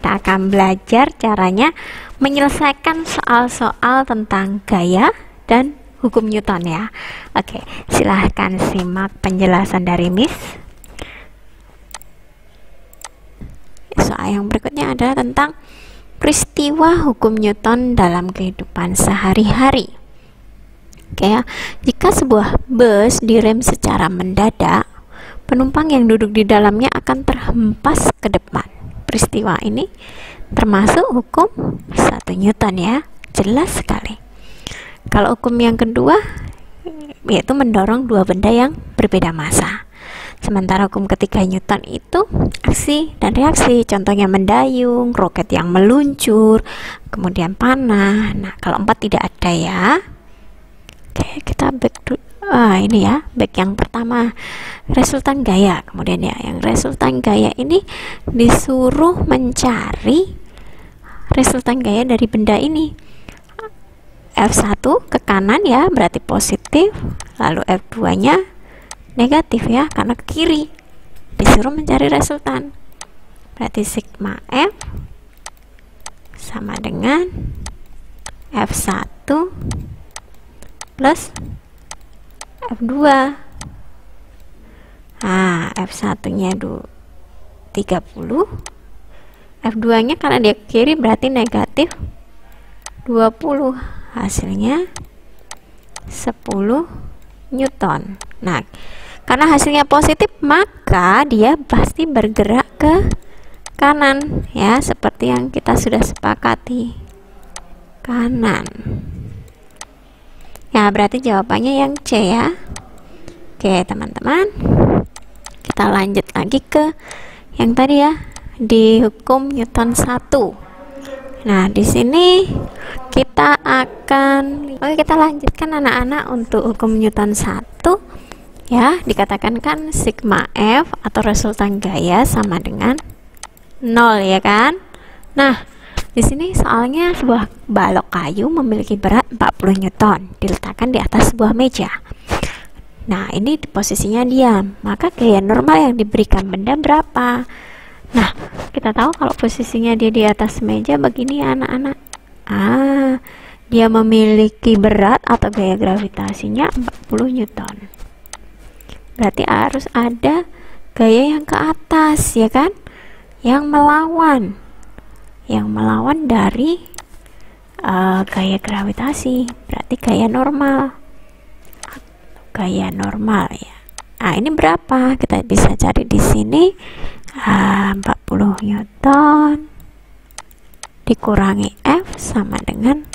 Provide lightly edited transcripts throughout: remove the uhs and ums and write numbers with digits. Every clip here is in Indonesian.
kita akan belajar caranya menyelesaikan soal-soal tentang gaya dan hukum Newton ya. Oke, silahkan simak penjelasan dari Miss. Soal yang berikutnya adalah tentang peristiwa hukum Newton dalam kehidupan sehari-hari. Oke ya, jika sebuah bus direm secara mendadak, penumpang yang duduk di dalamnya akan terhempas ke depan. Peristiwa ini termasuk hukum 1 Newton ya, jelas sekali. Kalau hukum yang kedua yaitu mendorong dua benda yang berbeda massa. Sementara hukum ketiga Newton itu aksi dan reaksi, contohnya mendayung, roket yang meluncur, kemudian panah. Nah, kalau 4 tidak ada ya. Oke, kita back to ini ya, back yang pertama, resultan gaya. Kemudian ya, yang resultan gaya ini disuruh mencari resultan gaya dari benda ini. F1 ke kanan ya, berarti positif, lalu F2 nya negatif ya, karena ke kiri. Disuruh mencari resultan, berarti sigma F sama dengan F1 plus F2. Nah, F1 nya 30, F2 nya karena dia ke kiri berarti negatif 20, hasilnya 10 Newton. Nah, karena hasilnya positif maka dia pasti bergerak ke kanan ya, seperti yang kita sudah sepakati, kanan ya, berarti jawabannya yang C ya. Oke teman-teman, kita lanjut lagi ke yang tadi ya, di hukum Newton 1. Nah, di sini kita kita lanjutkan anak-anak untuk hukum Newton 1 ya. Dikatakan kan sigma F atau resultan gaya sama dengan 0 ya kan. Nah, di sini soalnya sebuah balok kayu memiliki berat 40 Newton diletakkan di atas sebuah meja. Nah, ini posisinya diam, maka gaya normal yang diberikan benda berapa? Nah, kita tahu kalau posisinya dia di atas meja begini ya anak-anak. Dia memiliki berat atau gaya gravitasinya 40 Newton. Berarti harus ada gaya yang ke atas ya kan, yang melawan dari gaya gravitasi, berarti gaya normal ya. Nah, ini berapa? Kita bisa cari di sini. 40 Newton dikurangi F sama dengan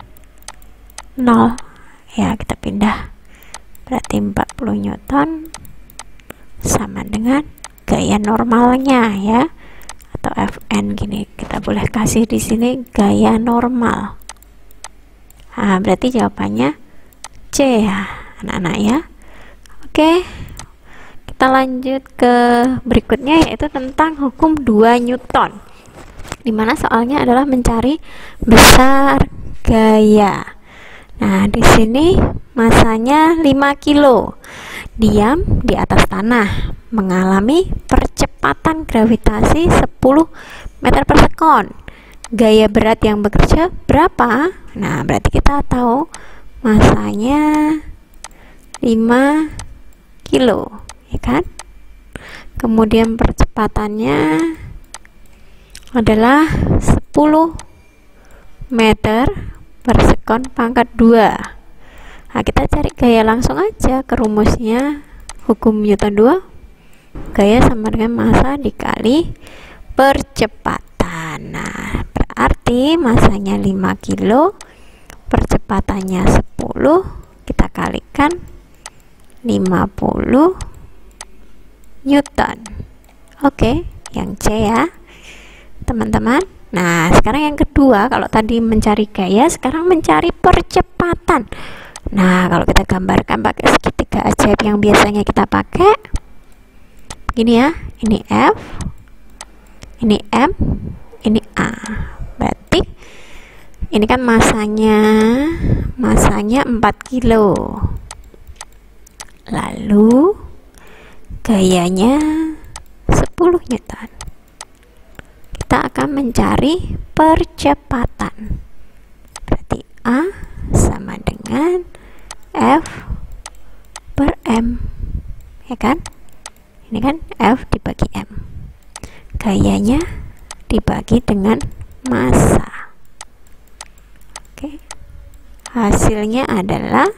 0 ya, kita pindah, berarti 40 Newton sama dengan gaya normalnya ya, atau Fn gini, kita boleh kasih di sini gaya normal. Nah, berarti jawabannya C ya anak-anak ya. Oke, kita lanjut ke berikutnya yaitu tentang hukum 2 Newton, dimana soalnya adalah mencari besar gaya. Nah, di sini masanya 5 kilo, diam di atas tanah, mengalami percepatan gravitasi 10 meter per sekon. Gaya berat yang bekerja berapa? Nah, berarti kita tahu masanya 5 kilo ya kan. Kemudian percepatannya adalah 10 meter per sekon pangkat 2. Nah, kita cari gaya langsung aja ke rumusnya hukum Newton 2. Gaya sama dengan massa dikali percepatan. Nah, berarti massanya 5 kilo, percepatannya 10, kita kalikan 50 Newton. Oke, yang C ya teman-teman. Nah, sekarang yang kedua, kalau tadi mencari gaya, sekarang mencari percepatan. Nah, kalau kita gambarkan pakai segitiga ajaib yang biasanya kita pakai begini ya, ini F, ini M, ini A. Berarti ini kan masanya 4 kilo, lalu gayanya 10 Newton. kita akan mencari percepatan. Berarti A sama dengan F per M, ya kan? Ini kan F dibagi M, gayanya dibagi dengan massa. Oke, hasilnya adalah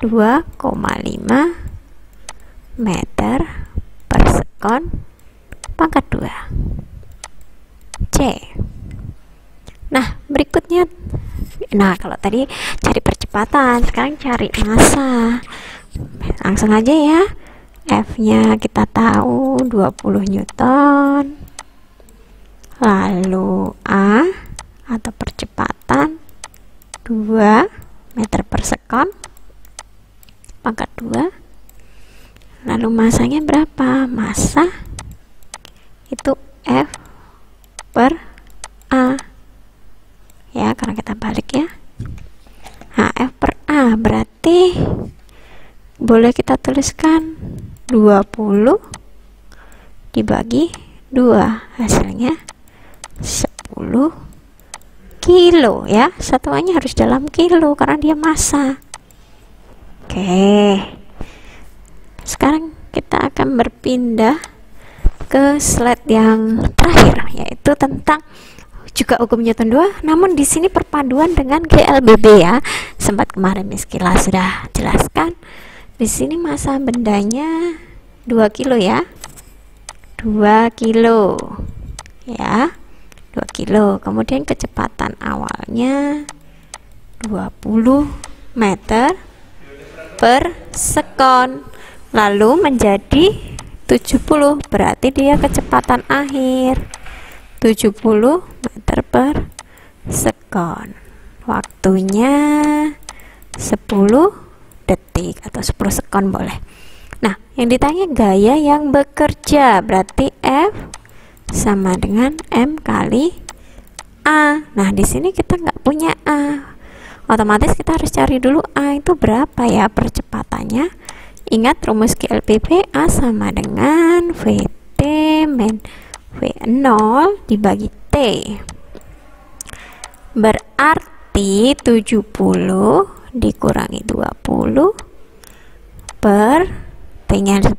2,5 meter per sekon pangkat 2. C. Nah, berikutnya, kalau tadi cari percepatan, sekarang cari massa. Langsung aja ya. F-nya kita tahu 20 Newton. Lalu A atau percepatan 2 meter per sekon pangkat 2. Lalu massanya berapa? Massa itu F per A, ya, karena kita balik ya. Nah, F per A berarti boleh kita tuliskan 20 dibagi 2, hasilnya 10 kilo ya. Satuannya harus dalam kilo karena dia massa. Oke, sekarang kita akan berpindah ke slide yang terakhir, yaitu tentang juga hukum Newton 2, namun di sini perpaduan dengan GLBB ya. Sempat kemarin Miss Kila sudah jelaskan. Di sini massa bendanya 2 kilo ya. 2 kilo. Ya. 2 kilo. Kemudian kecepatan awalnya 20 meter per sekon. Lalu menjadi 70, berarti dia kecepatan akhir 70 meter per sekon. Waktunya 10 detik atau 10 sekon boleh. Nah, yang ditanya gaya yang bekerja, berarti F sama dengan M kali A. Nah, di sini kita nggak punya A, otomatis kita harus cari dulu A itu berapa ya percepatannya. Ingat rumus GLBB, A sama dengan VT min V0 dibagi T. Berarti 70 dikurangi 20 per T-nya 10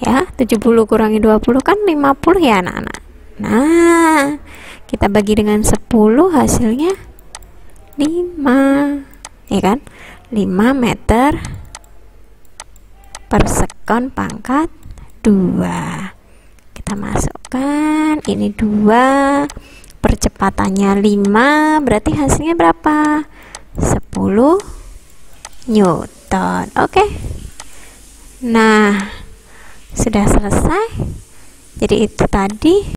ya. 70 kurangi 20 kan 50 ya anak-anak. Nah, kita bagi dengan 10, hasilnya 5, ya kan? 5 meter per sekon pangkat 2. Kita masukkan ini 2, percepatannya 5, berarti hasilnya berapa? 10 Newton. Oke. Nah, sudah selesai. Jadi itu tadi